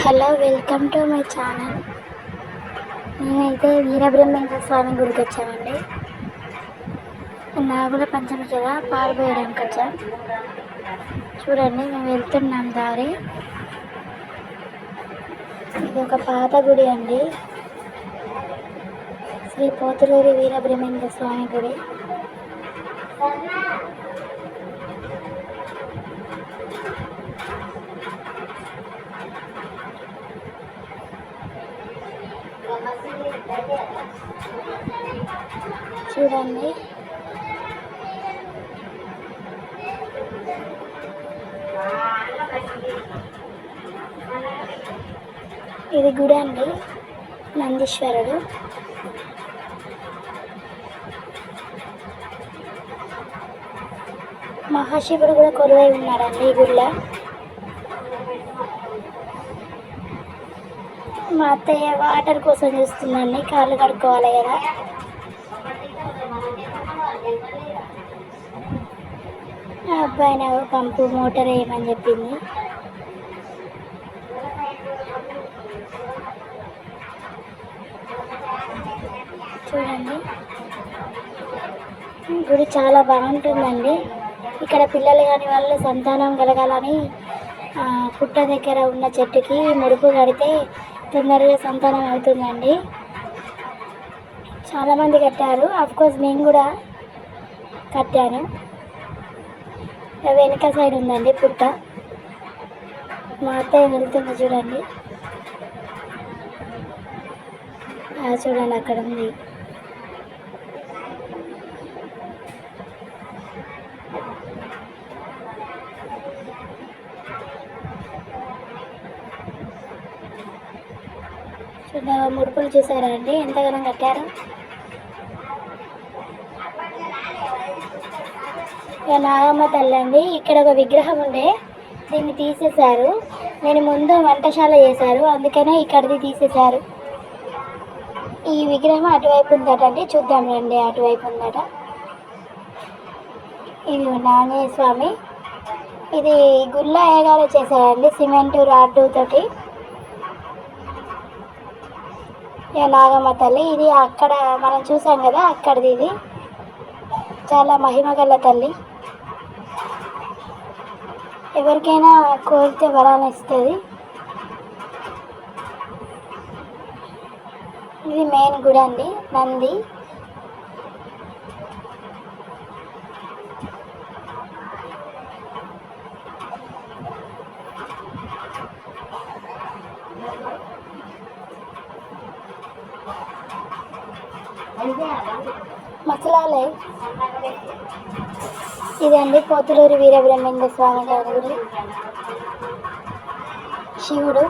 Hello, welcome to my channel. మేమైతే వీరబ్రహ్మేంద్ర స్వామి గుడికి వచ్చామండి. నాగుల పంచమి కదా, పాలు పోయడానికి వచ్చాం. చూడండి, మేము వెళ్తున్నాం దారి. ఇది ఒక పాత గుడి అండి, శ్రీ పోతులూరి వీరబ్రహ్మేంద్ర స్వామి గుడి. చూడండి, ఇది గుడి అండి, నందీశ్వరుడు. మహాశివుడు కూడా కొలువై ఉన్నాడండి ఈ గుడిలో. మా అత్తయ్య వాటర్ కోసం చూస్తుందండి, కాళ్ళు కడుక్కోవాలి కదా. ఆ అబ్బాయి నాకు పంపు మోటార్ వేయమని చెప్పింది. చూడండి, గుడి చాలా బాగుంటుందండి. ఇక్కడ పిల్లలు కాని వాళ్ళు సంతానం కలగాలని పుట్ట దగ్గర ఉన్న చెట్టుకి ముడుపు కడితే తొందరగా సంతానం అవుతుందండి. చాలామంది కట్టారు, అఫ్కోర్స్ నేను కూడా కట్టాను. వెనక సైడ్ ఉందండి పుట్ట. మా అత్తయ్య వెళ్తుంది చూడండి, చూడండి అక్కడ ఉంది. ముడుపులు చూసారా అండి, ఎంతగానో కట్టారు. ఇక నాగమ్మ తల్లి అండి. ఇక్కడ ఒక విగ్రహం ఉండే, దీన్ని తీసేశారు. నేను ముందు వంటశాల చేశారు, అందుకనే ఇక్కడిది తీసేశారు. ఈ విగ్రహం అటువైపు ఉందట అండి, చూద్దాం రండి. అటువైపు ఉందట. ఇది ఆంజనేయ స్వామి. ఇది గుళ్ళ అయ్యగారు చేశారండి, సిమెంటు రాడ్డు తోటి. ఇక నాగమ్మ తల్లి ఇది అక్కడ మనం చూసాం కదా, అక్కడిది. ఇది చాలా మహిమగల తల్లి, ఎవరికైనా కోరితే వరాలు ఇస్తుంది. ఇది మెయిన్ గుడి అండి, నంది. మసలాలే ఇదండి, పోతులూరి వీరబ్రహ్మేంద్ర స్వామి గారి గుడి. శివుడు